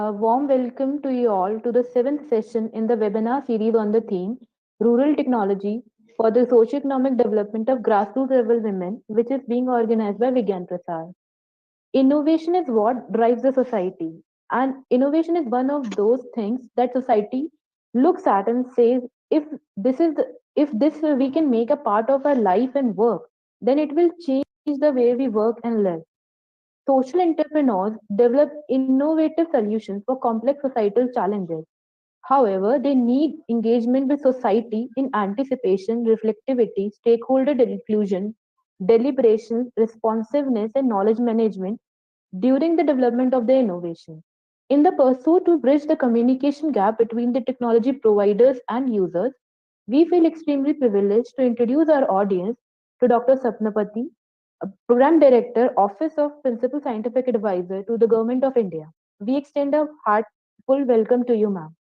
A warm welcome to you all to the seventh session in the webinar series on the theme Rural Technology for the Socioeconomic Development of Grassroots Level Women, which is being organized by Vigyan Prasar. Innovation is what drives the society, and innovation is one of those things that society looks at and says, if this we can make a part of our life and work, then it will change the way we work and live. Social entrepreneurs develop innovative solutions for complex societal challenges. However, they need engagement with society in anticipation, reflectivity, stakeholder inclusion, deliberation, responsiveness, and knowledge management during the development of the innovation. In the pursuit to bridge the communication gap between the technology providers and users, we feel extremely privileged to introduce our audience to Dr. Sapna, Program Director, Office of Principal Scientific Advisor to the Government of India. We extend a heartful welcome to you, ma'am.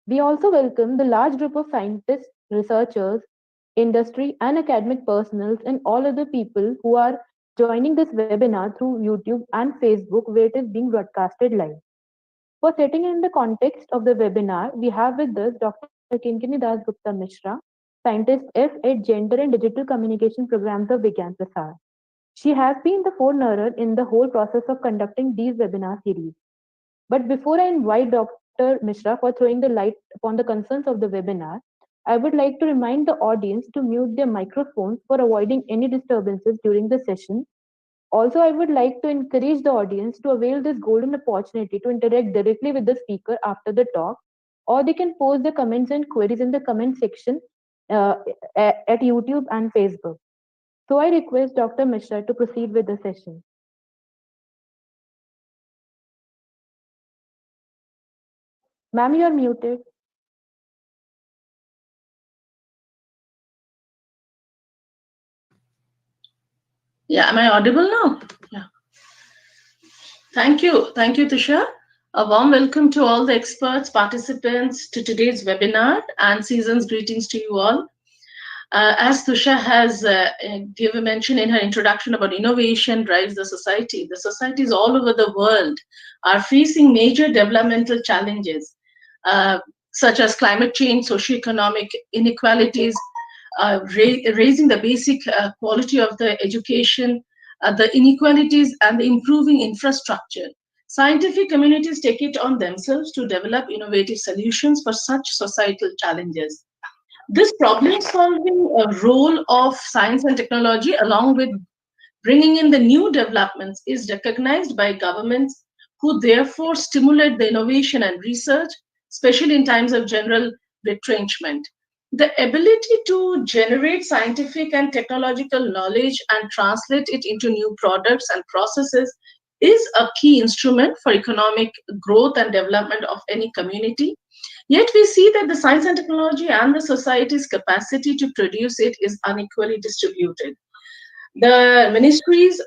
We also welcome the large group of scientists, researchers, industry, and academic personnel, and all other people who are joining this webinar through YouTube and Facebook, where it is being broadcasted live. For setting in the context of the webinar, we have with us Dr. Kinkini Das Gupta Mishra, Scientist F at Gender and Digital Communication Programs of Vigyan Prasar. She has been the forerunner in the whole process of conducting these webinar series. But before I invite Dr. Mishra for throwing the light upon the concerns of the webinar, I would like to remind the audience to mute their microphones for avoiding any disturbances during the session. Also, I would like to encourage the audience to avail this golden opportunity to interact directly with the speaker after the talk, or they can post their comments and queries in the comment section uh, at YouTube and Facebook. So I request Dr. Mishra to proceed with the session. Ma'am, you are muted. Yeah, am I audible now? Yeah. Thank you. Thank you, Tusha. A warm welcome to all the experts, participants to today's webinar and season's greetings to you all. As Tusha has given mention in her introduction about innovation drives the societies all over the world are facing major developmental challenges, uh, such as climate change, socioeconomic inequalities, raising the basic quality of the education, the inequalities, and the improving infrastructure. Scientific communities take it on themselves to develop innovative solutions for such societal challenges. This problem solving role of science and technology, along with bringing in the new developments, is recognized by governments who therefore stimulate the innovation and research, especially in times of general retrenchment. The ability to generate scientific and technological knowledge and translate it into new products and processes is a key instrument for economic growth and development of any community. Yet we see that the science and technology and the society's capacity to produce it is unequally distributed. The ministries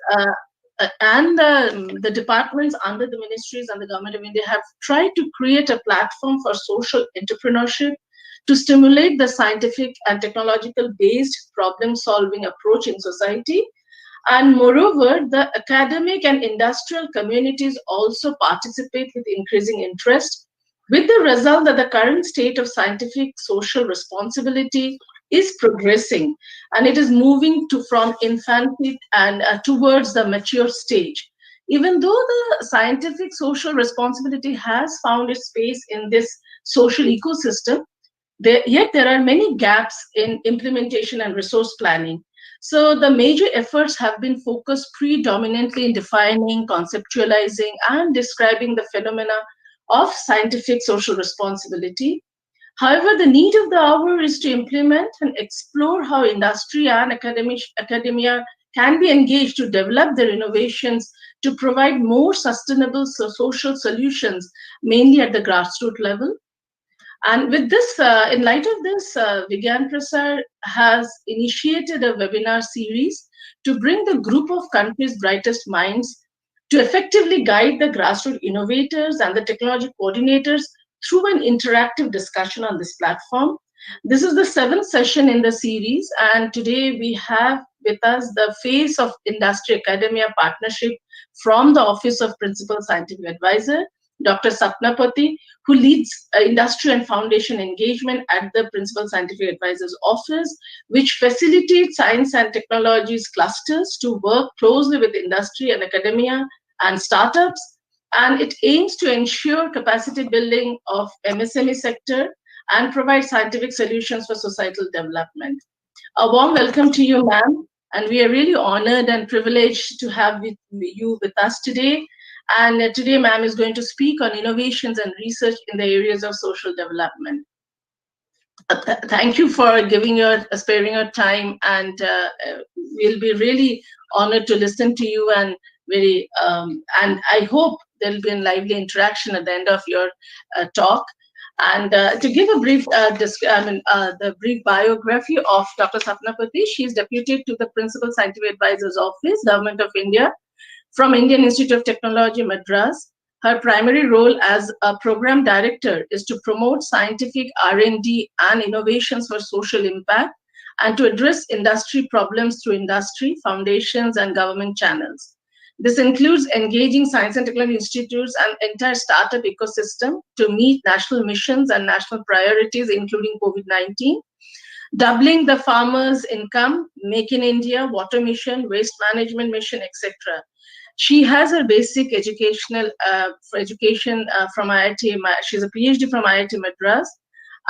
and the departments under the ministries and the government of India have tried to create a platform for social entrepreneurship to stimulate the scientific and technological based problem solving approach in society. And moreover, the academic and industrial communities also participate with increasing interest, with the result that the current state of scientific social responsibility is progressing and it is moving to from infancy and towards the mature stage. Even though the scientific social responsibility has found its space in this social ecosystem, yet there are many gaps in implementation and resource planning. So the major efforts have been focused predominantly in defining, conceptualizing, and describing the phenomena of scientific social responsibility. However, the need of the hour is to implement and explore how industry and academia can be engaged to develop their innovations to provide more sustainable social solutions, mainly at the grassroots level. And with this, in light of this, Vigyan Prasar has initiated a webinar series to bring the group of country's brightest minds to effectively guide the grassroots innovators and the technology coordinators through an interactive discussion on this platform. This is the seventh session in the series, and today we have with us the face of industry academia partnership from the Office of Principal Scientific Advisor, Dr. Sapna Poti, who leads industry and foundation engagement at the Principal Scientific Advisor's Office, which facilitates science and technologies clusters to work closely with industry and academia and startups. And it aims to ensure capacity building of MSME sector and provide scientific solutions for societal development. A warm welcome to you, ma'am. And we are really honored and privileged to have you with us today. And today, ma'am is going to speak on innovations and research in the areas of social development. Thank you for sparing your time, and we'll be really honored to listen to you, and and I hope there'll be a lively interaction at the end of your talk. And to give a brief, the brief biography of Dr. Sapna Poti, she is deputed to the Principal Scientific Advisor's Office, Government of India, from Indian Institute of Technology, Madras. Her primary role as a program director is to promote scientific R&D and innovations for social impact and to address industry problems through industry, foundations, and government channels. This includes engaging science and technology institutes and entire startup ecosystem to meet national missions and national priorities, including COVID-19, doubling the farmers' income, Make in India, water mission, waste management mission, etc. She has her basic education from IIT. She's a PhD from IIT Madras,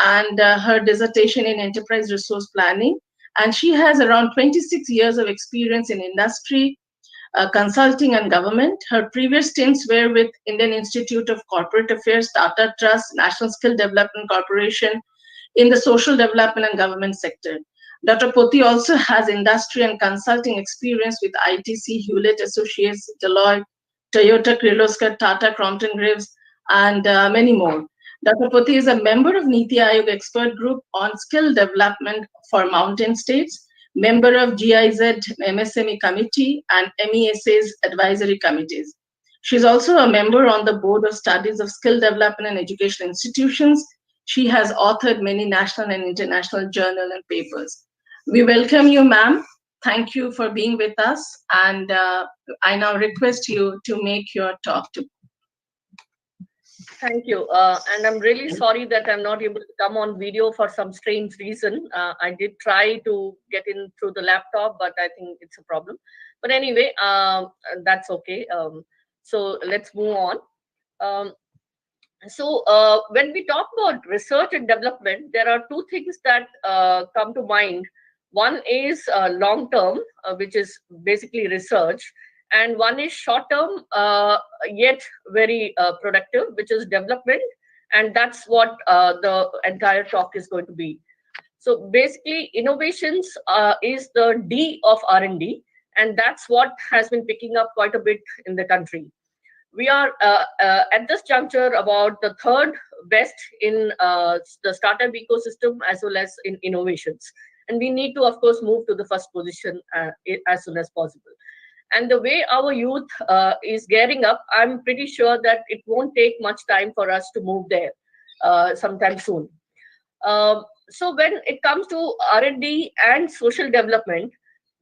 and her dissertation in enterprise resource planning. And she has around 26 years of experience in industry, consulting, and government. Her previous stints were with Indian Institute of Corporate Affairs, Tata Trust, National Skill Development Corporation in the social development and government sector. Dr. Poti also has industry and consulting experience with ITC, Hewlett Associates, Deloitte, Toyota, Kirloskar, Tata, Crompton Greaves, and many more. Dr. Poti is a member of Niti Aayog Expert Group on Skill Development for Mountain States, member of GIZ MSME Committee and MESA's advisory committees. She is also a member on the Board of Studies of Skill Development and Education Institutions. She has authored many national and international journal and papers. We welcome you, ma'am. Thank you for being with us. And I now request you to make your talk. Thank you. And I'm really sorry that I'm not able to come on video for some strange reason. I did try to get in through the laptop, but I think it's a problem. But anyway, that's okay. So let's move on. When we talk about research and development, there are two things that come to mind. One is long term, which is basically research, and one is short term, yet very productive, which is development, and that's what the entire talk is going to be. So basically, innovations is the D of R&D, and that's what has been picking up quite a bit in the country. We are at this juncture about the third best in the startup ecosystem as well as in innovations. And we need to, of course, move to the first position as soon as possible. And the way our youth is gearing up, I'm pretty sure that it won't take much time for us to move there sometime soon. So when it comes to R&D and social development,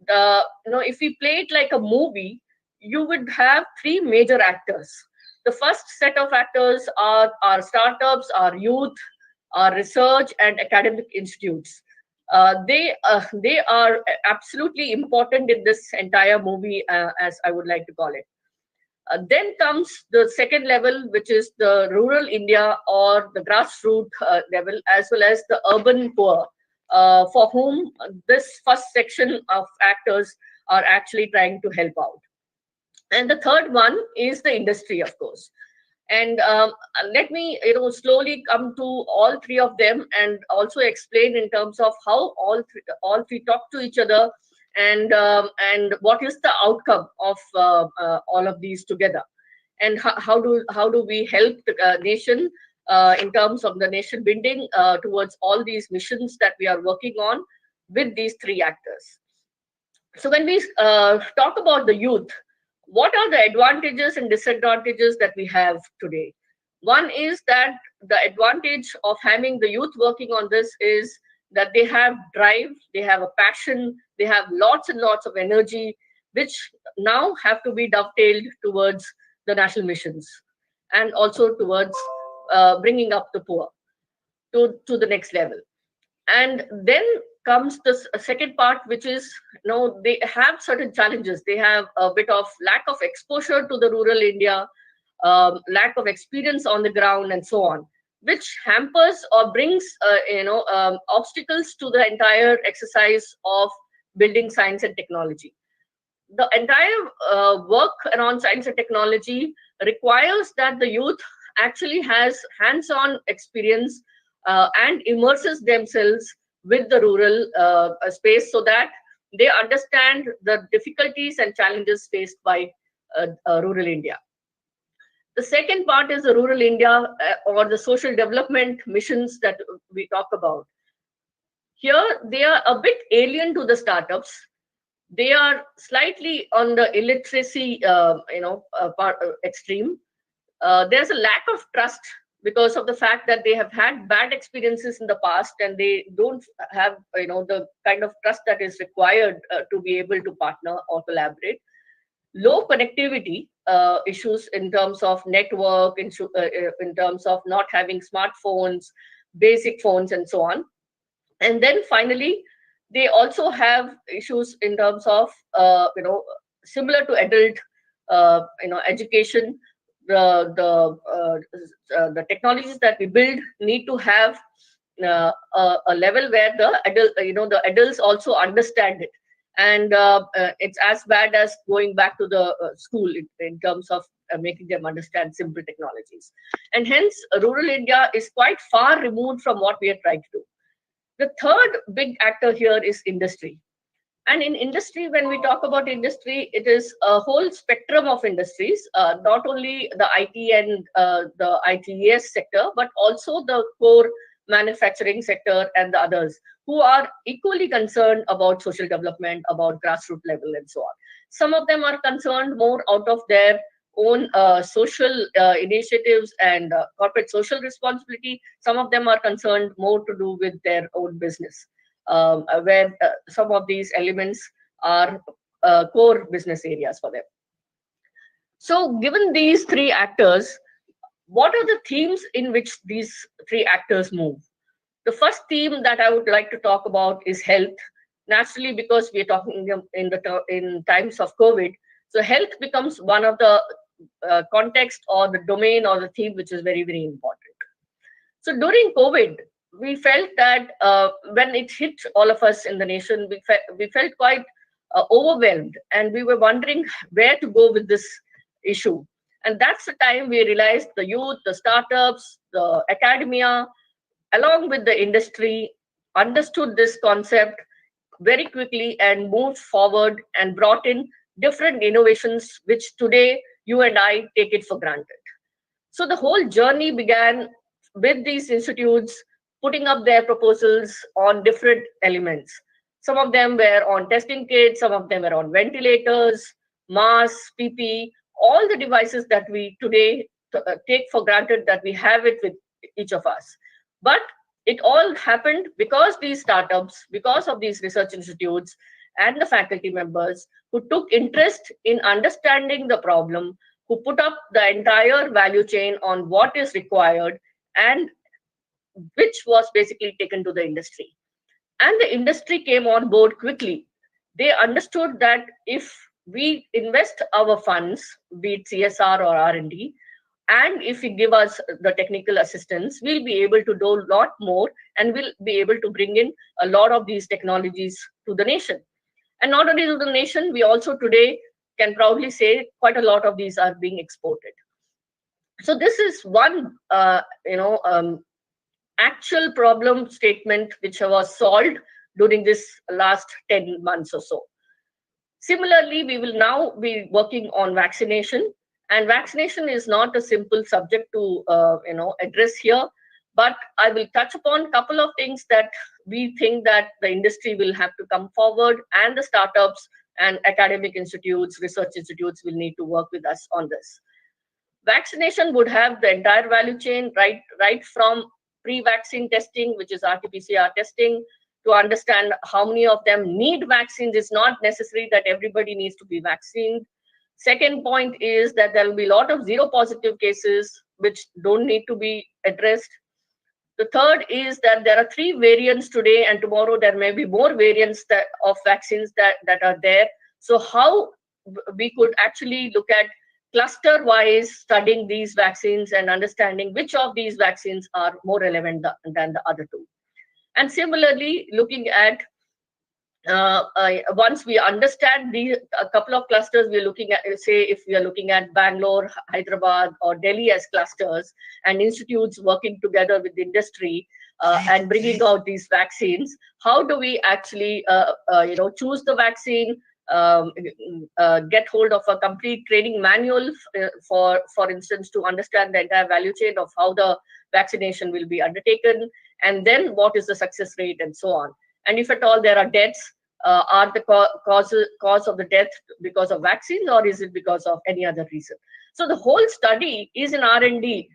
if we play it like a movie, you would have three major actors. The first set of actors are our startups, our youth, our research, and academic institutes. They are absolutely important in this entire movie, as I would like to call it. Then comes the second level, which is the rural India or the grassroots level, as well as the urban poor, for whom this first section of actors are actually trying to help out. And the third one is the industry, of course. And let me slowly come to all three of them and also explain in terms of how all three talk to each other, and what is the outcome of all of these together, and how do we help the nation in terms of the nation building towards all these missions that we are working on with these three actors. So when we talk about the youth, what are the advantages and disadvantages that we have today? One is that the advantage of having the youth working on this is that they have drive, they have a passion, they have lots and lots of energy, which now have to be dovetailed towards the national missions. and also towards bringing up the poor to the next level. And then comes the second part, which is, they have certain challenges. They have a bit of lack of exposure to the rural India, lack of experience on the ground, and so on, which hampers or brings obstacles to the entire exercise of building science and technology. The entire work around science and technology requires that the youth actually has hands-on experience and immerses themselves with the rural space, so that they understand the difficulties and challenges faced by rural India. The second part is the rural India or the social development missions that we talk about. Here, they are a bit alien to the startups. They are slightly on the illiteracy extreme. There's a lack of trust because of the fact that they have had bad experiences in the past, and they don't have the kind of trust that is required to be able to partner or collaborate. Low connectivity issues in terms of network, in terms of not having smartphones, basic phones, and so on. And then finally, they also have issues in terms of similar to adult education. The technologies that we build need to have a level where the adults also understand it, and it's as bad as going back to the school in terms of making them understand simple technologies. And hence, rural India is quite far removed from what we are trying to do. The third big actor here is industry. And in industry, when we talk about industry, it is a whole spectrum of industries, not only the IT and the ITES sector, but also the core manufacturing sector and the others who are equally concerned about social development, about grassroots level, and so on. Some of them are concerned more out of their own social initiatives and corporate social responsibility. Some of them are concerned more to do with their own business, where some of these elements are core business areas for them. So, given these three actors, what are the themes in which these three actors move? The first theme that I would like to talk about is health. Naturally, because we are talking in times of COVID, so health becomes one of the context or the domain or the theme which is very, very important. So during COVID, we felt that when it hit all of us in the nation, we felt quite overwhelmed, and we were wondering where to go with this issue. And that's the time we realized the youth, the startups, the academia, along with the industry, understood this concept very quickly and moved forward and brought in different innovations, which today you and I take it for granted. So the whole journey began with these institutes putting up their proposals on different elements. Some of them were on testing kits, some of them were on ventilators, masks, PPE, all the devices that we today take for granted that we have it with each of us. But it all happened because these startups, because of these research institutes and the faculty members who took interest in understanding the problem, who put up the entire value chain on what is required, and which was basically taken to the industry. And the industry came on board quickly. They understood that if we invest our funds, be it CSR or R&D, and if you give us the technical assistance, we'll be able to do a lot more, and we'll be able to bring in a lot of these technologies to the nation. And not only to the nation, we also today can proudly say quite a lot of these are being exported. So this is one, actual problem statement which was solved during this last 10 months or so. Similarly, we will now be working on vaccination. And vaccination is not a simple subject to address here, but I will touch upon a couple of things that we think that the industry will have to come forward, and the startups and academic institutes, research institutes will need to work with us on this. Vaccination would have the entire value chain, right from pre-vaccine testing, which is RT-PCR testing, to understand how many of them need vaccines. It's not necessary that everybody needs to be vaccinated. Second point is that there will be a lot of zero positive cases which don't need to be addressed. The third is that there are 3 variants today, and tomorrow there may be more variants of vaccines that are there. So how we could actually look at cluster-wise studying these vaccines and understanding which of these vaccines are more relevant than the other two. And similarly, looking at once we understand a couple of clusters, we're looking at, say, if we are looking at Bangalore, Hyderabad, or Delhi as clusters, and institutes working together with industry and bringing out these vaccines, how do we actually, choose the vaccine, get hold of a complete training manual for instance, to understand the entire value chain of how the vaccination will be undertaken, and then what is the success rate and so on. And if at all there are deaths, are the cause of the death because of vaccines, or is it because of any other reason? So the whole study is an R&D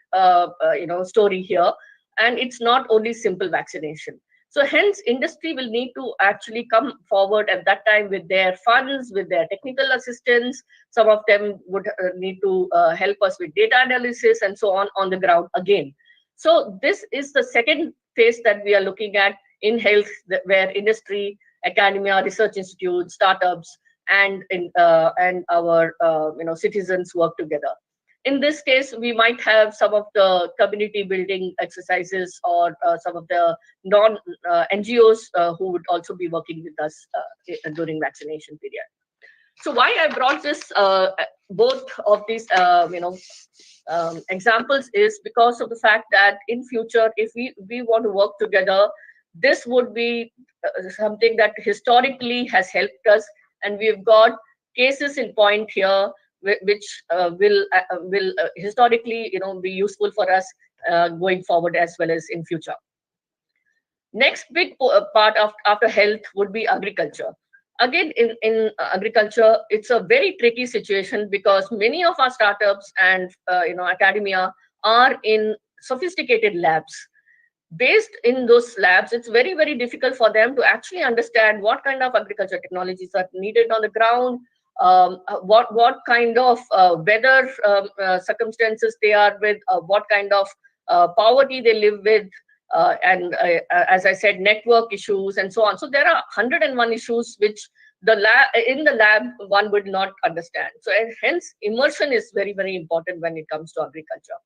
story here, and it's not only simple vaccination. So hence industry will need to actually come forward at that time with their funds, with their technical assistance. Some of them would need to help us with data analysis and so on the ground again. So this is the second phase that we are looking at in health, where industry, academia, research institutes, startups, and our citizens work together. In this case, we might have some of the community building exercises, or some of the non-NGOs who would also be working with us during vaccination period. So why I brought this, both of these examples, is because of the fact that in future, if we want to work together, this would be something that historically has helped us, and we've got cases in point here which will historically be useful for us going forward as well as in future. Next big part of after health would be agriculture. Again, in agriculture, it's a very tricky situation, because many of our startups and academia are in sophisticated labs. Based in those labs, it's very, very difficult for them to actually understand what kind of agriculture technologies are needed on the ground, what kind of weather circumstances they are with, what kind of poverty they live with, and as I said, network issues and so on. So there are 101 issues which in the lab one would not understand. So hence immersion is very, very important when it comes to agriculture.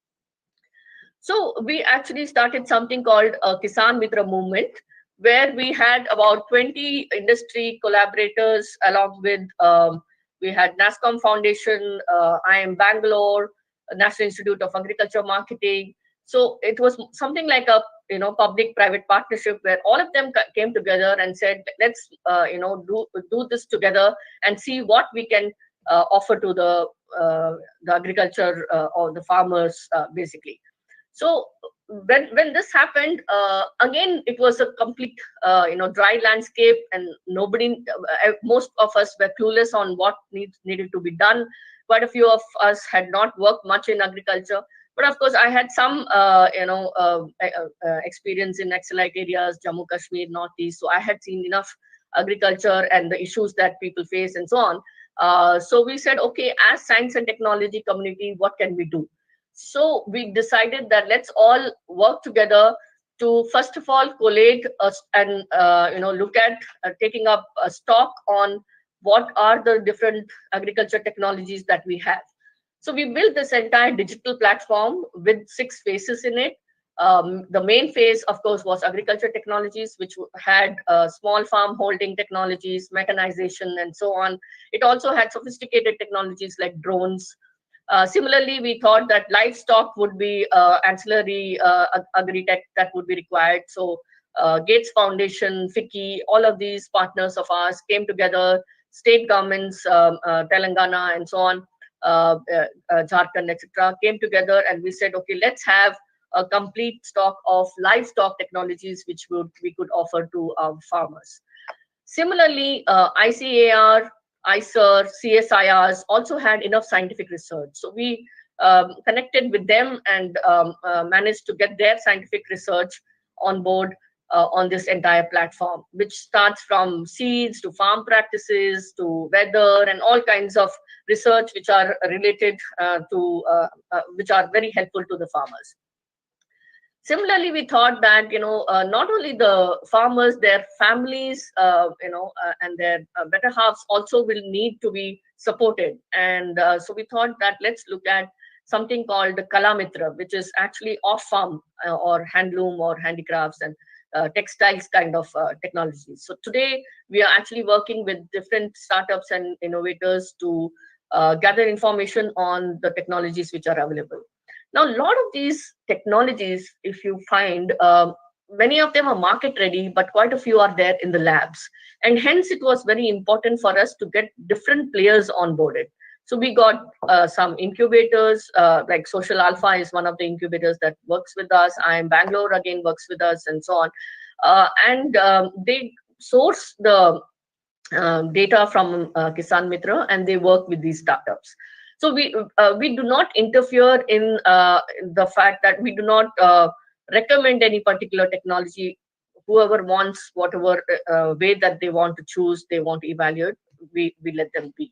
So we actually started something called a Kisan Mitra movement, where we had about 20 industry collaborators, along with we had NASCOM Foundation, IIM Bangalore, National Institute of Agriculture Marketing. So it was something like a public-private partnership, where all of them came together and said, let's do this together and see what we can offer to the agriculture or the farmers, basically. So when this happened, again, it was a complete dry landscape, and most of us were clueless on what needed to be done. Quite a few of us had not worked much in agriculture, but of course I had some experience in Naxalite areas, Jammu Kashmir, Northeast, so I had seen enough agriculture and the issues that people face and so on. So we said, okay, as science and technology community, what can we do? So we decided that let's all work together to, first of all, collate and look at taking up a stock on what are the different agriculture technologies that we have. So we built this entire digital platform with 6 phases in it. The main phase, of course, was agriculture technologies, which had small farm holding technologies, mechanization, and so on. It also had sophisticated technologies like drones. Similarly, we thought that livestock would be ancillary agri-tech that would be required. So Gates Foundation, FICCI, all of these partners of ours came together, state governments, Telangana and so on, Jharkhand, etc., came together, and we said, okay, let's have a complete stock of livestock technologies which we could offer to our farmers. Similarly, ICAR, ISER, CSIRs also had enough scientific research. So we connected with them and managed to get their scientific research on board on this entire platform, which starts from seeds to farm practices to weather and all kinds of research which are related which are very helpful to the farmers. Similarly, we thought that not only the farmers, their families, and their better halves also will need to be supported. And so we thought that let's look at something called Kala Mitra, which is actually off-farm or handloom or handicrafts and textiles kind of technologies. So today we are actually working with different startups and innovators to gather information on the technologies which are available. Now, a lot of these technologies, if you find, many of them are market ready, but quite a few are there in the labs. And hence, it was very important for us to get different players onboarded. So we got some incubators, like Social Alpha is one of the incubators that works with us. IIM Bangalore again works with us, and so on. And they source the data from Kisan Mitra, and they work with these startups. So we do not interfere in the fact that we do not recommend any particular technology. Whoever wants whatever way that they want to choose, they want to evaluate, we let them be.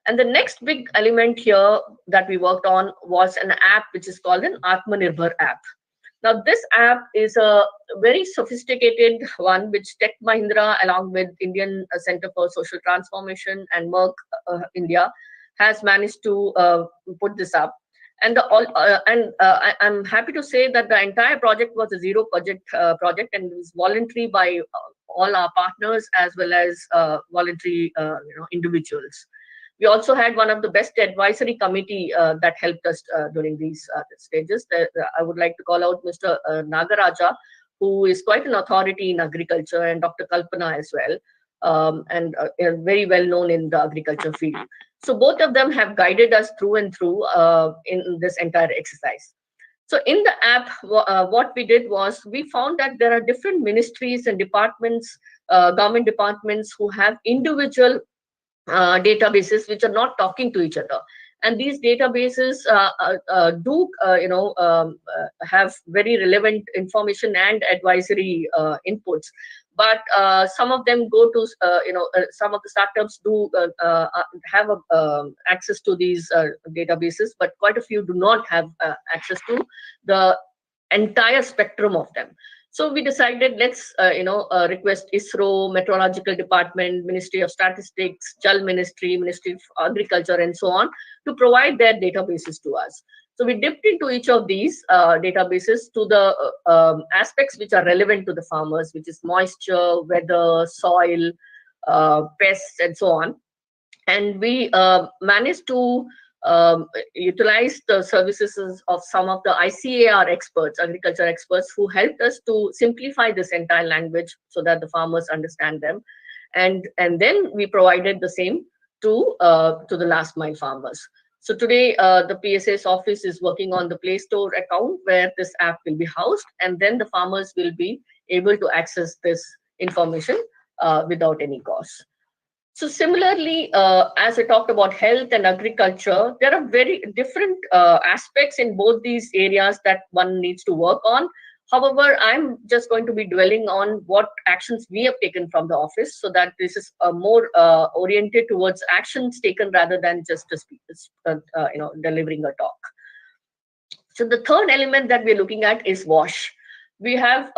And the next big element here that we worked on was an app which is called an Atmanirbhar app. Now, this app is a very sophisticated one, which Tech Mahindra, along with Indian Center for Social Transformation and Merck India, has managed to put this up. And I'm happy to say that the entire project was a zero budget project, and it was voluntary by all our partners as well as voluntary individuals. We also had one of the best advisory committee that helped us during these stages. I would like to call out Mr. Nagaraja, who is quite an authority in agriculture, and Dr. Kalpana as well, and very well known in the agriculture field. So both of them have guided us through and through in this entire exercise. So in the app, what we did was we found that there are different ministries and departments, government departments, who have individual databases which are not talking to each other, and these databases do have very relevant information and advisory inputs, but some of them go to some of the startups do have access to these databases, but quite a few do not have access to the entire spectrum of them. So we decided, let's request ISRO, Meteorological Department, Ministry of Statistics, Jal Ministry, Ministry of Agriculture, and so on, to provide their databases to us. So we dipped into each of these databases to the aspects which are relevant to the farmers, which is moisture, weather, soil, pests, and so on. And we managed to utilize the services of some of the ICAR experts, agriculture experts, who helped us to simplify this entire language so that the farmers understand them. And then we provided the same to the last mile farmers. So today, the PSA's office is working on the Play Store account where this app will be housed, and then the farmers will be able to access this information without any cost. So similarly, as I talked about health and agriculture, there are very different aspects in both these areas that one needs to work on. However, I'm just going to be dwelling on what actions we have taken from the office, so that this is more oriented towards actions taken rather than just delivering a talk. So the third element that we're looking at is WASH. We have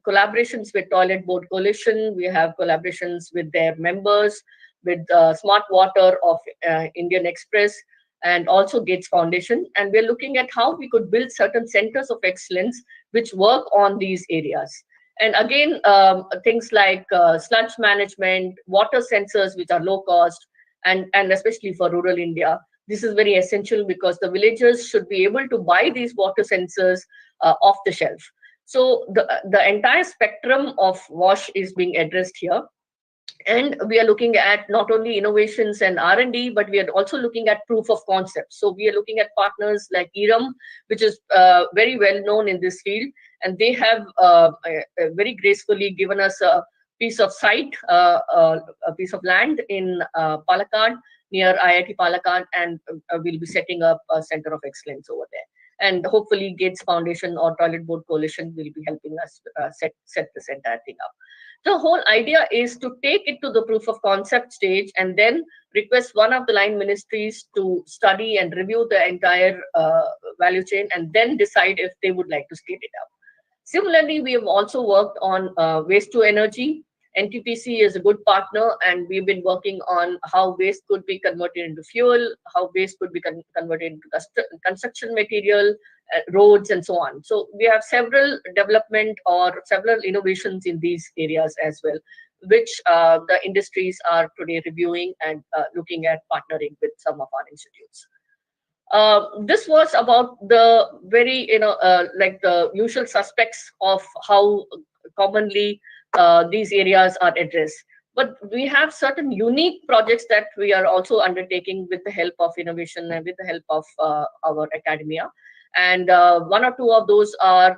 collaborations with Toilet Board Coalition. We have collaborations with their members, with Smart Water of Indian Express, and also Gates Foundation. And we're looking at how we could build certain centers of excellence which work on these areas. And again, things like sludge management, water sensors, which are low cost, and especially for rural India. This is very essential because the villagers should be able to buy these water sensors off the shelf. So the entire spectrum of WASH is being addressed here. And we are looking at not only innovations and R&D, but we are also looking at proof of concept. So we are looking at partners like IRAM, which is very well known in this field. And they have very gracefully given us a piece of site, a piece of land in Palakkad, near IIT Palakkad, and we'll be setting up a center of excellence over there. And hopefully Gates Foundation or Toilet Board Coalition will be helping us set this entire thing up. The whole idea is to take it to the proof of concept stage and then request one of the line ministries to study and review the entire value chain and then decide if they would like to scale it up. Similarly, we have also worked on waste to energy. NTPC is a good partner, and we've been working on how waste could be converted into fuel, how waste could be converted into construction material, roads, and so on. So we have several development or several innovations in these areas as well, which the industries are today reviewing and looking at partnering with some of our institutes. This was about the very, like the usual suspects of how commonly these areas are addressed. But we have certain unique projects that we are also undertaking with the help of innovation and with the help of our academia. And one or two of those are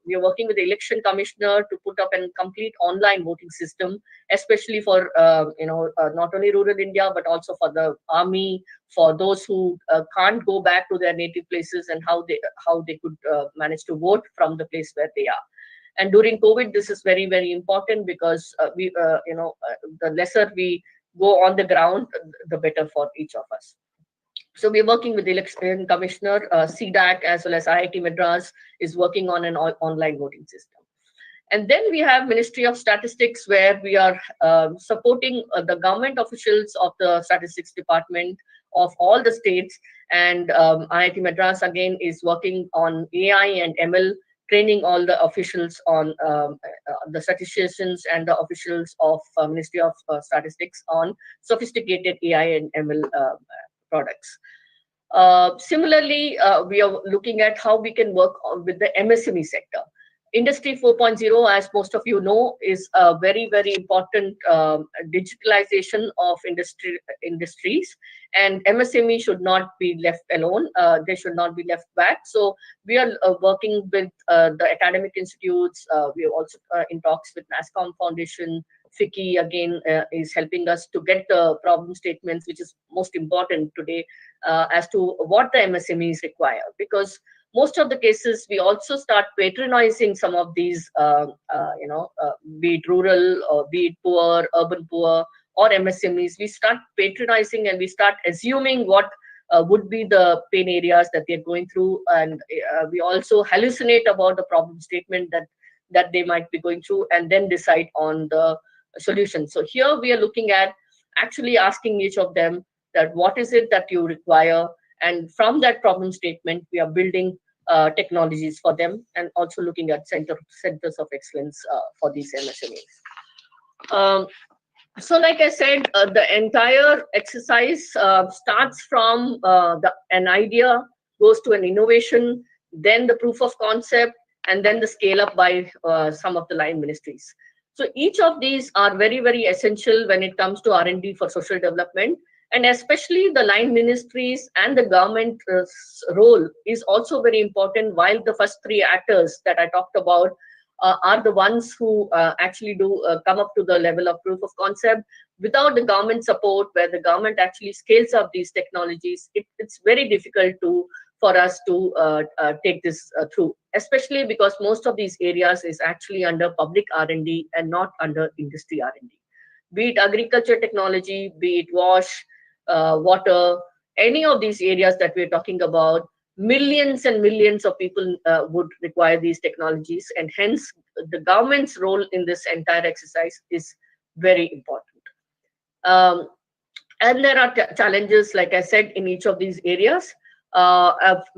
we are working with the election commissioner to put up a complete online voting system, especially for not only rural India but also for the army, for those who can't go back to their native places, and how they could manage to vote from the place where they are. And during COVID, this is very, very important because the lesser we go on the ground, the better for each of us. So we're working with the election commissioner, CDAC, as well as IIT Madras is working on an online voting system. And then we have Ministry of Statistics, where we are supporting the government officials of the statistics department of all the states. And IIT Madras again is working on AI and ML, training all the officials on the statisticians and the officials of Ministry of Statistics on sophisticated AI and ML products. Similarly, we are looking at how we can work with the MSME sector. Industry 4.0, as most of you know, is a very, very important digitalization of industries, and MSME should not be left alone. They should not be left back. So we are working with the academic institutes. We are also in talks with NASCOM Foundation. FICCI again is helping us to get the problem statements, which is most important today, as to what the MSMEs require. Because most of the cases, we also start patronizing some of these, be it rural or be it poor, urban poor, or MSMEs. We start patronizing and we start assuming what would be the pain areas that they're going through, and we also hallucinate about the problem statement that they might be going through, and then decide on the solution. So here we are looking at actually asking each of them that what is it that you require, and from that problem statement we are building technologies for them, and also looking at centers of excellence for these MSMEs. So like I said, the entire exercise starts from an idea, goes to an innovation, then the proof of concept, and then the scale up by some of the line ministries. So each of these are very, very essential when it comes to R&D for social development, and especially the line ministries and the government role is also very important, while the first three actors that I talked about are the ones who actually do come up to the level of proof of concept. Without the government support, where the government actually scales up these technologies, it's very difficult for us to take this through, especially because most of these areas is actually under public R&D and not under industry R&D. Be it agriculture technology, be it wash, water, any of these areas that we're talking about, millions and millions of people would require these technologies, and hence the government's role in this entire exercise is very important. And there are challenges, like I said, in each of these areas,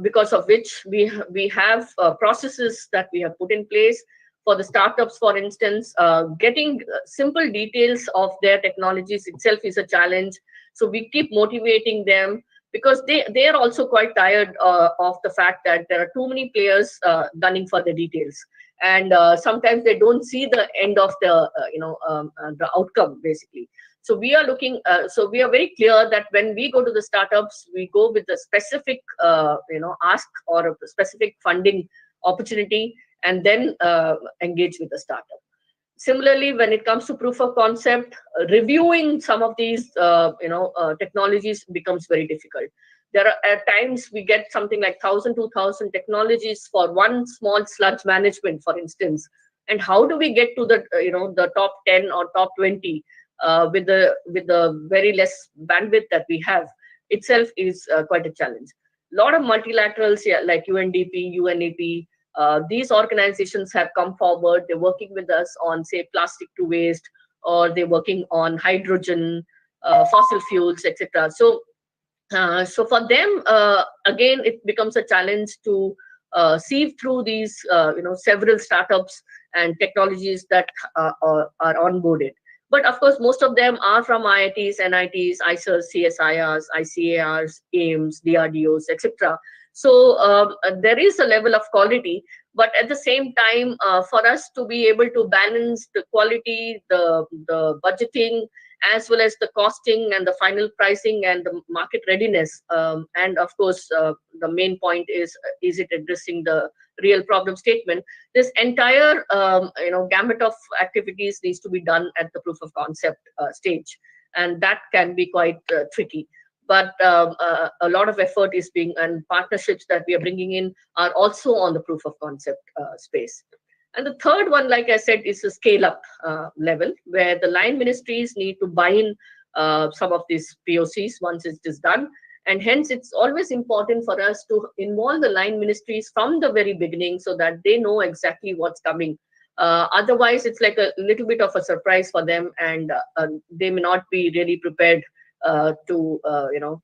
because of which we have processes that we have put in place. For the startups, for instance, getting simple details of their technologies itself is a challenge. So we keep motivating them, because they are also quite tired of the fact that there are too many players gunning for the details, and sometimes they don't see the end of the outcome, basically. So we are looking. So we are very clear that when we go to the startups, we go with a specific ask or a specific funding opportunity, and then engage with the startup. Similarly, when it comes to proof of concept, reviewing some of these technologies becomes very difficult. There are at times we get something like 1,000, 2,000 technologies for one small sludge management, for instance, and how do we get to the the top 10 or top 20 with the very less bandwidth that we have itself is quite a challenge. A lot of multilaterals, yeah, like UNDP, UNEP, these organizations have come forward. They're working with us on, say, plastic to waste, or they're working on hydrogen, fossil fuels, etc. So for them, again, it becomes a challenge to sieve through these, several startups and technologies that are onboarded. But of course, most of them are from IITs, NITs, ISERs, CSIRs, ICARs, AIMS, DRDOs, etc. So there is a level of quality, but at the same time, for us to be able to balance the quality, the budgeting, as well as the costing and the final pricing and the market readiness, and of course, the main point is it addressing the real problem statement? This entire gamut of activities needs to be done at the proof of concept stage, and that can be quite tricky. But a lot of effort is being, and partnerships that we are bringing in are also on the proof of concept space. And the third one, like I said, is a scale up level, where the line ministries need to buy in some of these POCs once it is done. And hence, it's always important for us to involve the line ministries from the very beginning so that they know exactly what's coming. Otherwise, it's like a little bit of a surprise for them, and they may not be really prepared to,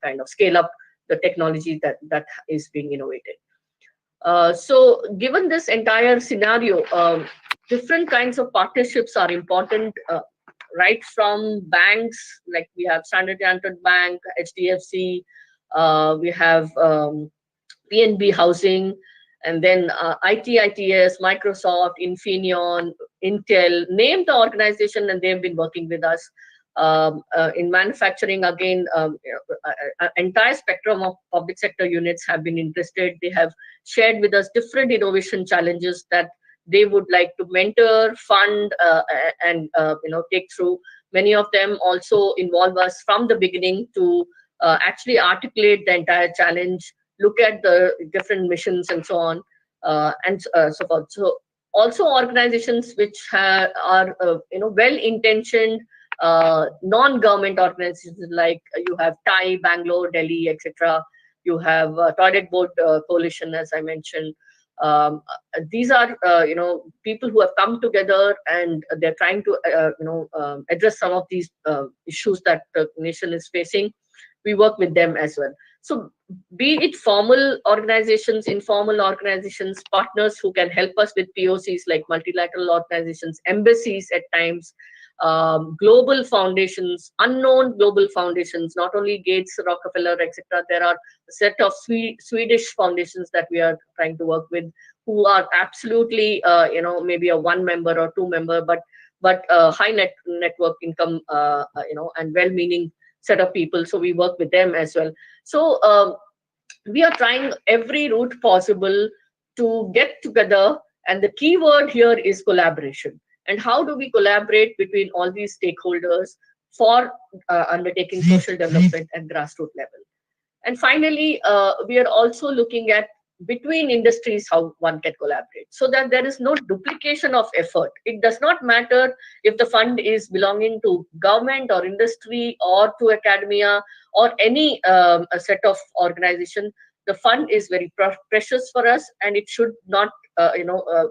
kind of scale up the technology that is being innovated. So given this entire scenario, different kinds of partnerships are important, right from banks, like we have Standard Chartered Bank, HDFC, we have PNB Housing, and then ITS, Microsoft, Infineon, Intel, name the organization, and they've been working with us. In manufacturing, again, entire spectrum of public sector units have been interested. They have shared with us different innovation challenges that they would like to mentor, fund, and take through. Many of them also involve us from the beginning to actually articulate the entire challenge, look at the different missions and so on, and so forth. So also organizations which are well-intentioned, non-government organizations, like you have TIE, Bangalore, Delhi, etc. You have Toilet Board Coalition, as I mentioned. These are people who have come together, and they're trying to address some of these issues that the nation is facing. We work with them as well. So be it formal organizations, informal organizations, partners who can help us with POCs, like multilateral organizations, embassies at times, global foundations, unknown global foundations, not only Gates, Rockefeller, etc. There are a set of Swedish foundations that we are trying to work with, who are absolutely, maybe a one member or two member, but high network income, and well-meaning set of people. So we work with them as well. So we are trying every route possible to get together, and the key word here is collaboration. And how do we collaborate between all these stakeholders for undertaking social development at grassroots level? And finally, we are also looking at between industries how one can collaborate, so that there is no duplication of effort. It does not matter if the fund is belonging to government or industry or to academia or any a set of organization. The fund is very precious for us, and it should not,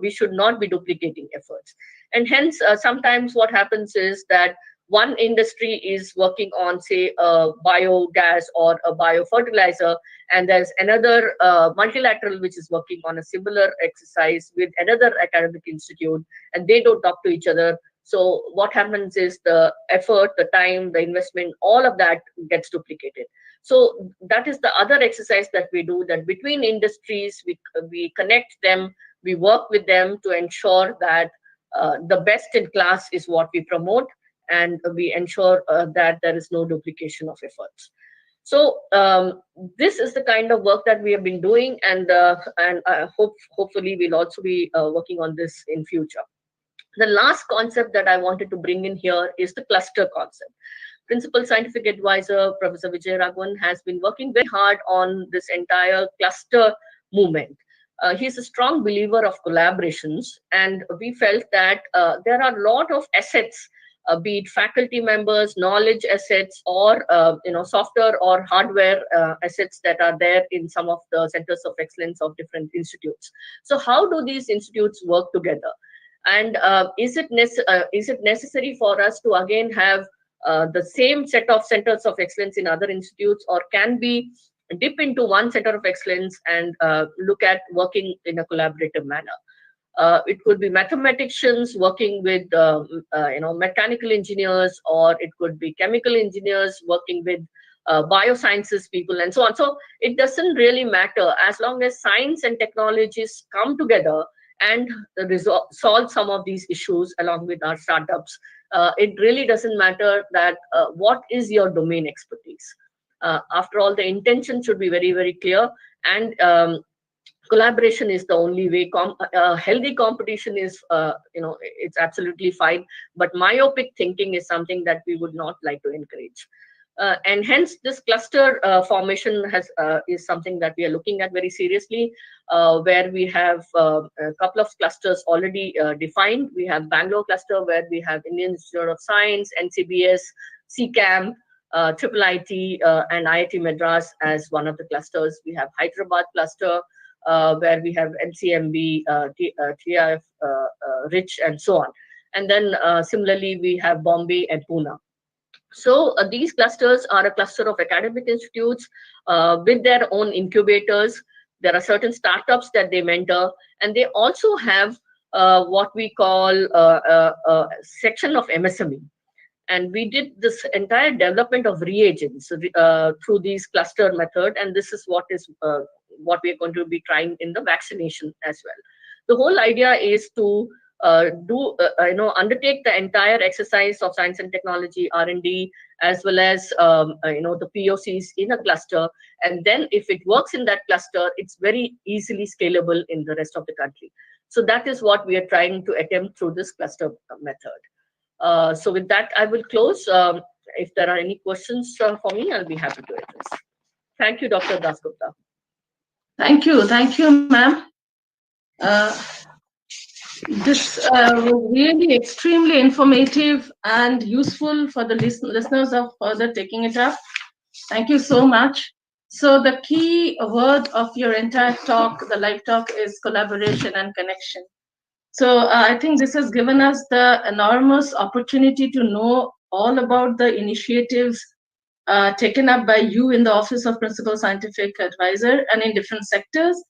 we should not be duplicating efforts. And hence, sometimes what happens is that one industry is working on, say, a biogas or a biofertilizer, and there's another multilateral which is working on a similar exercise with another academic institute, and they don't talk to each other. So what happens is the effort, the time, the investment, all of that gets duplicated. So that is the other exercise that we do, that between industries, we connect them, we work with them to ensure that the best in class is what we promote, and we ensure that there is no duplication of efforts. So this is the kind of work that we have been doing, and hopefully we'll also be working on this in future. The last concept that I wanted to bring in here is the cluster concept. Principal Scientific Advisor, Professor Vijay Raghavan, has been working very hard on this entire cluster movement. He's a strong believer of collaborations, and we felt that there are a lot of assets, be it faculty members, knowledge assets, or software or hardware assets that are there in some of the centers of excellence of different institutes. So, how do these institutes work together? And is it necessary for us to again have the same set of centers of excellence in other institutes, or can we dip into one center of excellence and look at working in a collaborative manner? It could be mathematicians working with mechanical engineers, or it could be chemical engineers working with biosciences people, and so on. So it doesn't really matter as long as science and technologies come together and solve some of these issues along with our startups. It really doesn't matter that what is your domain expertise. After all, the intention should be very, very clear, and collaboration is the only way. Healthy competition is, it's absolutely fine, but myopic thinking is something that we would not like to encourage. And hence, this cluster formation is something that we are looking at very seriously, where we have a couple of clusters already defined. We have Bangalore cluster, where we have Indian Institute of Science, NCBS, CCAM, IIIT, and IIT Madras as one of the clusters. We have Hyderabad cluster, where we have MCMB, TIF, RICH, and so on. And then similarly, we have Bombay and Pune. So these clusters are a cluster of academic institutes with their own incubators. There are certain startups that they mentor, and they also have what we call a section of MSME. And we did this entire development of reagents through these cluster method, and this is what we are going to be trying in the vaccination as well. The whole idea is to undertake the entire exercise of science and technology R&D, as well as the POCs in a cluster, and then if it works in that cluster, it's very easily scalable in the rest of the country. So that is what we are trying to attempt through this cluster method. So with that, I will close. If there are any questions for me, I'll be happy to address. Thank you, Dr. Dasgupta. Thank you, ma'am. This was really extremely informative and useful for the listeners of further taking it up. Thank you so much. So the key word of your entire talk, the live talk, is collaboration and connection. So I think this has given us the enormous opportunity to know all about the initiatives taken up by you in the Office of Principal Scientific Advisor and in different sectors,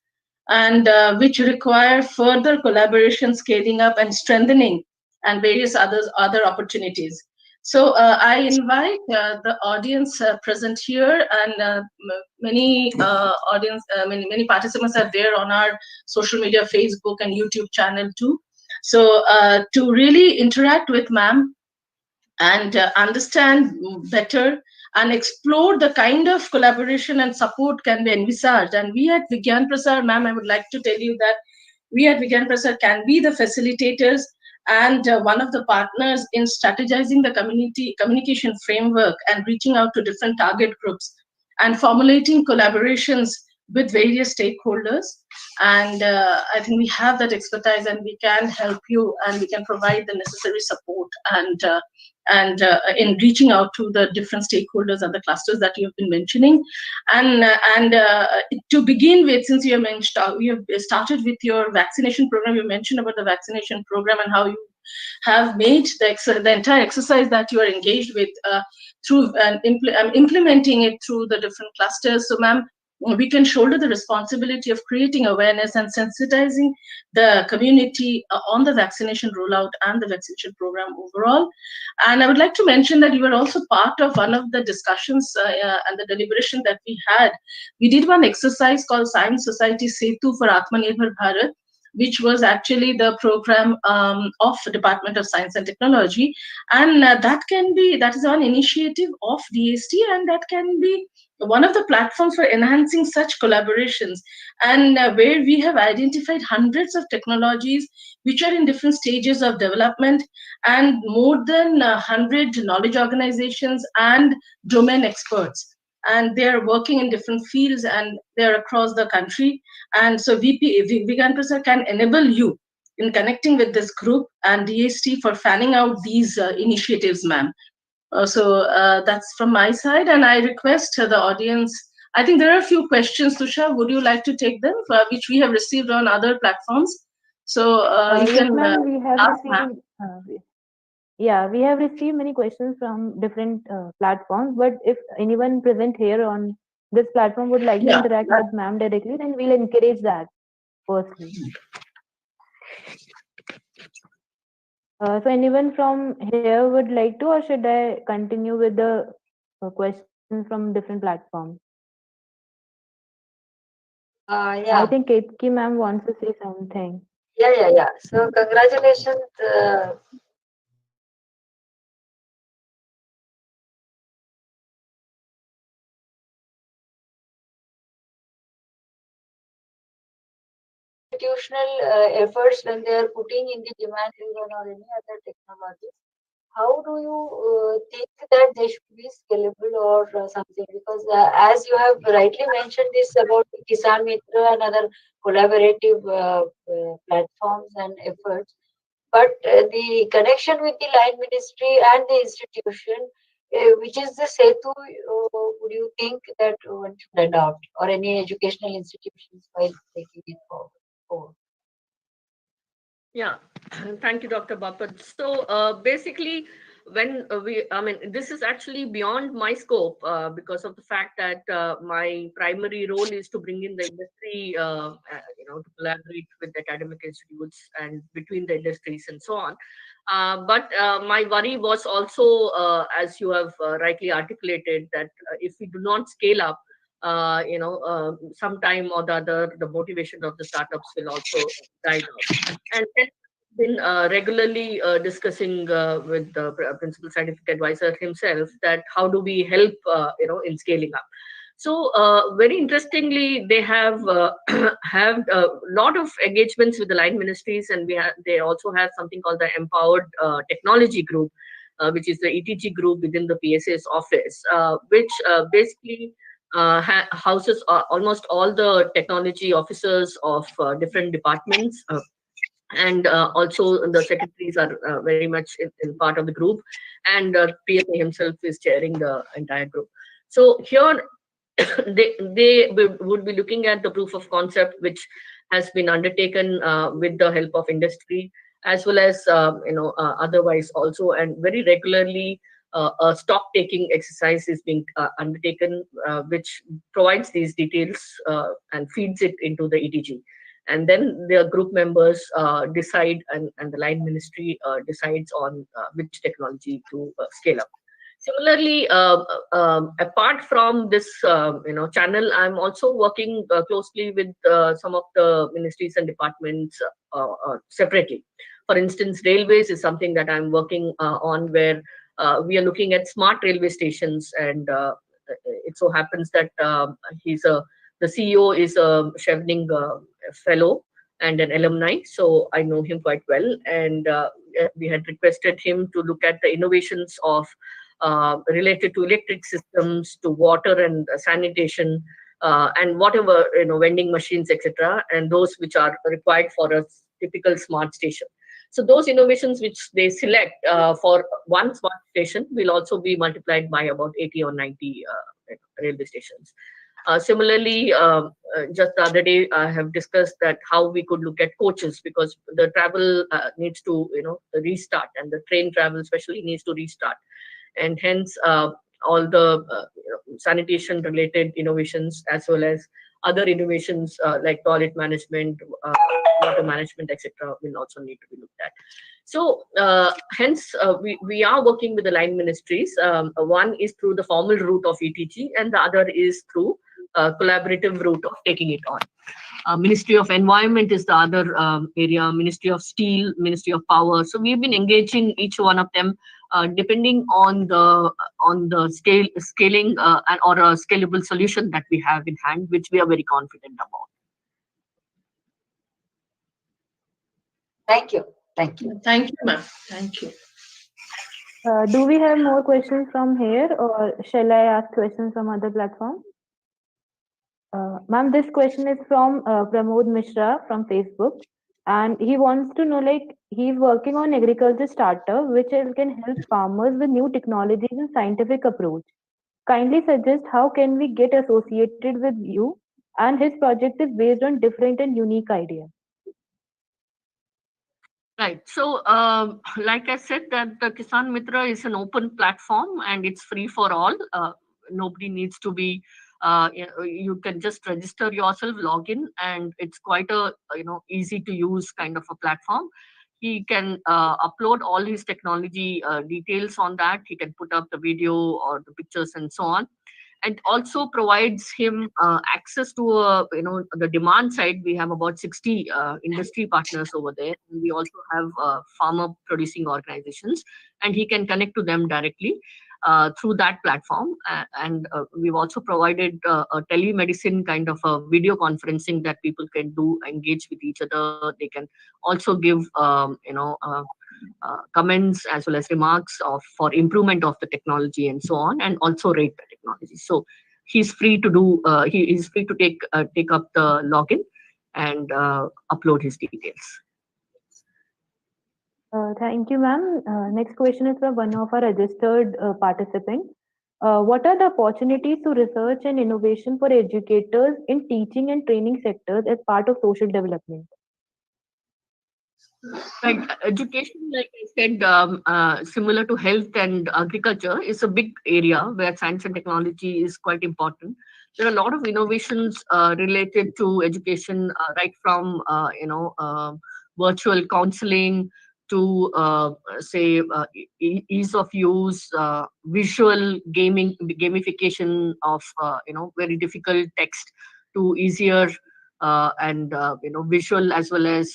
and which require further collaboration, scaling up, and strengthening, and various other opportunities. So I invite the audience present here, and many participants are there on our social media, Facebook and YouTube channel too. So to really interact with ma'am and understand better and explore the kind of collaboration and support can be envisaged. And we at Vigyan Prasar, ma'am, I would like to tell you that we at Vigyan Prasar can be the facilitators and one of the partners in strategizing the communication framework and reaching out to different target groups and formulating collaborations with various stakeholders. And I think we have that expertise, and we can help you, and we can provide the necessary support and in reaching out to the different stakeholders and the clusters that you have been mentioning. And to begin with, since you have started with your vaccination program, you mentioned about the vaccination program and how you have made the entire exercise that you are engaged with through implementing it through the different clusters. So, ma'am, we can shoulder the responsibility of creating awareness and sensitizing the community on the vaccination rollout and the vaccination program overall. And I would like to mention that you were also part of one of the discussions and the deliberation that we had. We did one exercise called Science Society Setu for Atmanirbhar Bharat, which was actually the program of the Department of Science and Technology. And that is one initiative of DST, and that can be one of the platforms for enhancing such collaborations, and where we have identified hundreds of technologies which are in different stages of development, and more than 100 knowledge organizations and domain experts. and they're working in different fields, and they're across the country. And so Vigyan Prasar can enable you in connecting with this group and DST for fanning out these initiatives, ma'am. That's from my side, and I request the audience. I think there are a few questions, Tusha. Would you like to take them, which we have received on other platforms? So you Yes, can ma'am, we have ask, ma'am. received. Yeah, we have received many questions from different platforms. But if anyone present here on this platform would like to Yeah. interact with ma'am directly, then we'll encourage that firstly. So anyone from here would like to, or should I continue with the questions from different platforms? Yeah. I think Ketki ma'am wants to say something. Yeah. So congratulations. Institutional efforts when they are putting in the demand driven or any other technology. How do you think that they should be scalable or something? Because as you have rightly mentioned this about the Kisan Mitra and other collaborative platforms and efforts, but the connection with the line ministry and the institution, which is the setu, would you think that one should adopt or any educational institutions while taking it forward? Yeah, thank you, Dr. Bapat. So basically, when I mean, this is actually beyond my scope because of the fact that my primary role is to bring in the industry, to collaborate with academic institutes and between the industries and so on. But my worry was also, as you have rightly articulated, that if we do not scale up, sometime or the other, the motivation of the startups will also die down. And then been regularly discussing with the principal scientific advisor himself that how do we help in scaling up. So very interestingly, they have have a lot of engagements with the line ministries, and they also have something called the Empowered Technology Group, which is the ETG group within the PSA's office, which basically houses almost all the technology officers of different departments. And also the secretaries are very much in part of the group, and PSA himself is chairing the entire group. So here they would be looking at the proof of concept which has been undertaken with the help of industry, as well as otherwise also, and very regularly a stock taking exercise is being undertaken, which provides these details and feeds it into the ETG, and then the group members decide, and the line ministry decides on which technology to scale up. Similarly, apart from this channel, I'm also working closely with some of the ministries and departments separately. For instance, railways is something that I'm working on, where we are looking at smart railway stations, and it so happens that the CEO is a Chevening fellow and an alumni, so I know him quite well. And we had requested him to look at the innovations of related to electric systems, to water and sanitation, and whatever vending machines, etc., and those which are required for a typical smart station. So those innovations which they select for one smart station will also be multiplied by about 80 or 90 railway stations. Similarly, just the other day, I have discussed that how we could look at coaches, because the travel needs to restart, and the train travel especially needs to restart, and hence all the sanitation related innovations, as well as other innovations like toilet management, water management, etc., will also need to be looked at. So hence we are working with the line ministries. One is through the formal route of ETG, and the other is through collaborative route of taking it on. Ministry of Environment is the other area, Ministry of Steel, Ministry of Power. So we've been engaging each one of them depending on the scaling or a scalable solution that we have in hand, which we are very confident about. Thank you. Thank you. Thank you, ma'am. Thank you. Do we have more questions from here, or shall I ask questions from other platforms? Ma'am, this question is from Pramod Mishra from Facebook, and he wants to know, like, he's working on agriculture startup, which can help farmers with new technologies and scientific approach. Kindly suggest how can we get associated with you, and his project is based on different and unique ideas. Right. So, like I said, that the Kisan Mitra is an open platform and it's free for all. Nobody needs to be. You can just register yourself, log in, and it's quite a easy to use kind of a platform. He can upload all his technology details on that. He can put up the video or the pictures and so on, and also provides him access to the demand side. We have about 60 industry partners over there, and we also have farmer producing organizations, and he can connect to them directly through that platform. And we've also provided a telemedicine kind of a video conferencing that people can do, engage with each other. They can also give comments as well as remarks for improvement of the technology and so on, and also rate the technology. So he's free to do. He is free to take up the login and upload his details. Thank you, ma'am. Next question is from one of our registered participants. What are the opportunities to research and innovation for educators in teaching and training sectors as part of social development? Right. Education, like I said, similar to health and agriculture, is a big area where science and technology is quite important. There are a lot of innovations related to education, right from virtual counseling to say ease of use, visual gamification of very difficult text to easier and visual, as well as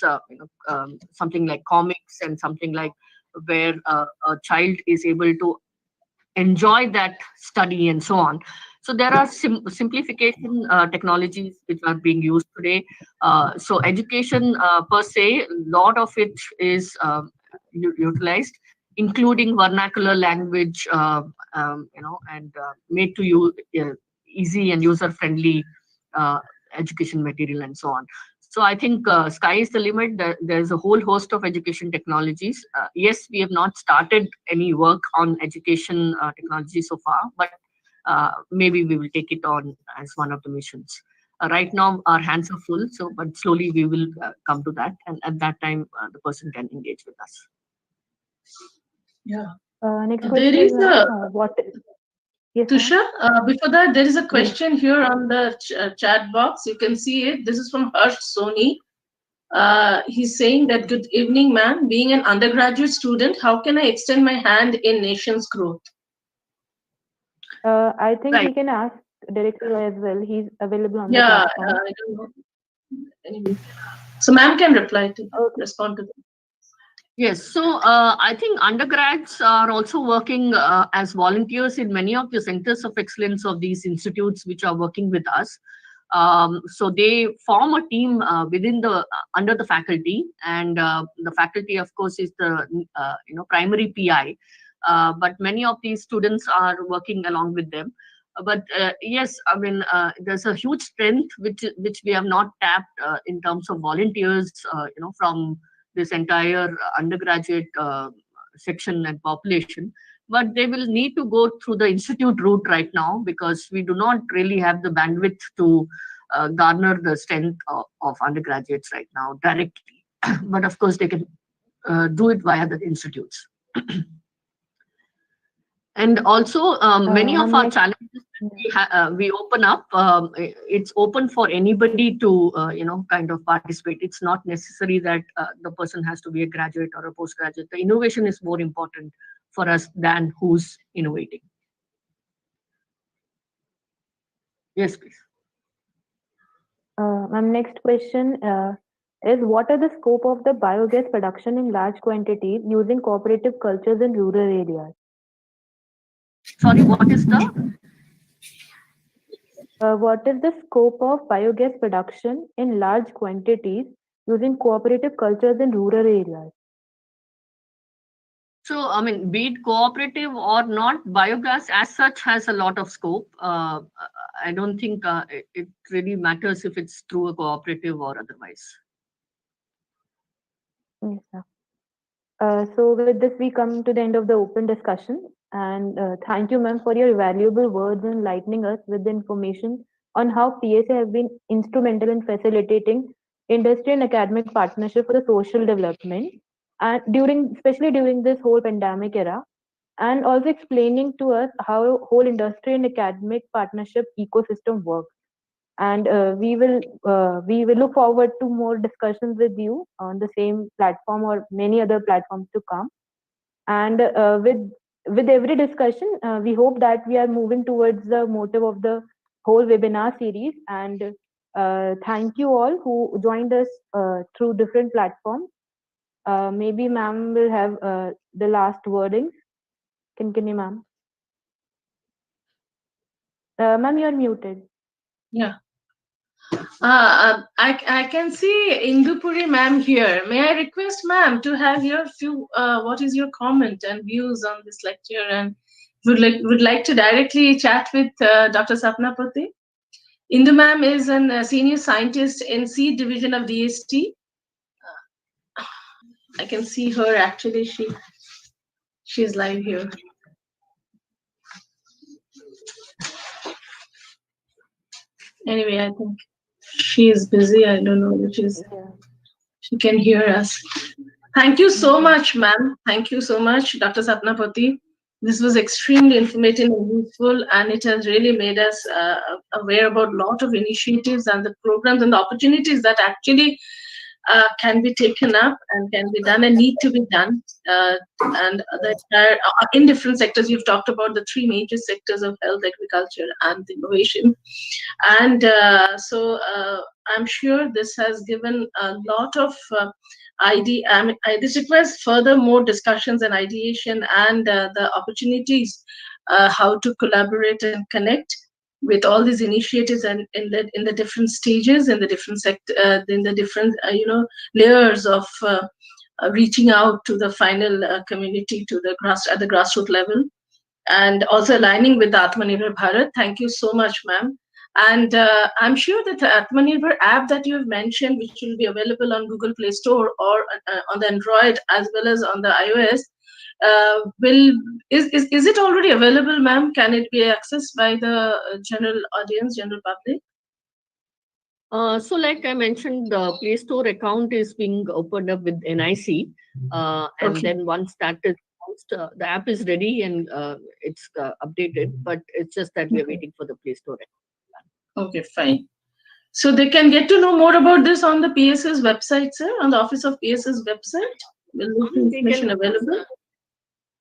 something like comics and something like where a child is able to enjoy that study and so on. So there are simplification technologies which are being used today. So education per se, a lot of it is utilized, including vernacular language, and made to use easy and user friendly education material and so on. So I think sky is the limit. There's a whole host of education technologies. Yes, we have not started any work on education technology so far, but maybe we will take it on as one of the missions. Right now, our hands are full, but slowly we will come to that, and at that time, the person can engage with us. Yeah. Next There question is is what? Yes, Tusha, before that, there is a question here on the chat box. You can see it. This is from Harsh Soni. He's saying that, good evening, ma'am. Being an undergraduate student, how can I extend my hand in nation's growth? I think Right. he can ask Director as well. He's available on the Yeah, platform. I don't know. Anyway. So ma'am can respond to that. Yes, so I think undergrads are also working as volunteers in many of the centers of excellence of these institutes which are working with us. So they form a team within the under the faculty, and the faculty, of course, is the primary PI. But many of these students are working along with them. But yes, I mean, there's a huge strength which we have not tapped in terms of volunteers, from this entire undergraduate section and population. But they will need to go through the institute route right now, because we do not really have the bandwidth to garner the strength of undergraduates right now directly. But of course, they can do it via the institutes. And also, many of our challenges we open up, it's open for anybody to kind of participate. It's not necessary that the person has to be a graduate or a postgraduate. The innovation is more important for us than who's innovating. Yes, please. Ma'am, next question is, what are the scope of the biogas production in large quantities using cooperative cultures in rural areas? Sorry, what is the? What is the scope of biogas production in large quantities using cooperative cultures in rural areas? So, I mean, be it cooperative or not, biogas as such has a lot of scope. I don't think it really matters if it's through a cooperative or otherwise. Yes, sir. So with this, we come to the end of the open discussion. And thank you, ma'am, for your valuable words and enlightening us with the information on how PSA has been instrumental in facilitating industry and academic partnership for the social development, and especially during this whole pandemic era, and also explaining to us how whole industry and academic partnership ecosystem works. And we will look forward to more discussions with you on the same platform or many other platforms to come. And with every discussion, we hope that we are moving towards the motive of the whole webinar series. And thank you all who joined us through different platforms. Maybe ma'am will have the last wordings. Continue, ma'am. Ma'am, you're muted. Yeah. I can see Indupuri ma'am here. May I request ma'am to have your what is your comment and views on this lecture, and would like to directly chat with Dr. Sapna Poti. Indu ma'am is a senior scientist in seed division of DST. I can see her actually. She's live here. Anyway, I think she is busy. I don't know which is. She can hear us. Thank you so much, ma'am. Thank you so much, Dr. Sapna Poti. This was extremely informative and useful, and it has really made us aware about a lot of initiatives and the programs and the opportunities that actually can be taken up and can be done and need to be done. And in different sectors, you've talked about the three major sectors of health, agriculture, and innovation. And so I'm sure this has given a lot of this requires further more discussions and ideation and the opportunities how to collaborate and connect with all these initiatives and in the different stages, in the different in the different layers of reaching out to the final community, to the at the grassroots level, and also aligning with the Atmanirbhar Bharat. Thank you so much, ma'am. And I'm sure that the Atmanirbhar app that you have mentioned, which will be available on Google Play Store or on the Android as well as on the iOS, is it already available, ma'am? Can it be accessed by the general audience, general public? So like I mentioned, the Play Store account is being opened up with NIC. And then once that is launched, the app is ready and it's updated, but it's just that we are waiting for the Play Store account. Okay, fine. So they can get to know more about this on the PS's website, sir, on the Office of PS's website. Will this information available?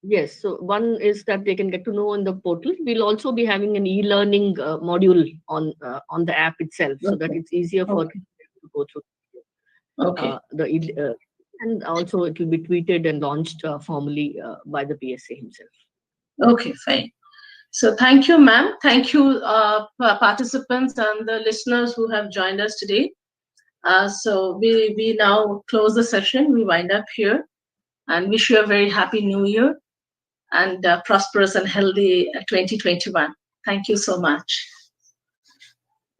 Yes, so one is that they can get to know on the portal. We'll also be having an e-learning module on the app itself, so that it's easier for them to go through. And also it will be tweeted and launched formally by the PSA himself. Okay, fine. So thank you, ma'am. Thank you, participants and the listeners who have joined us today. So we now close the session. We wind up here and wish you a very happy new year and prosperous and healthy 2021. Thank you so much.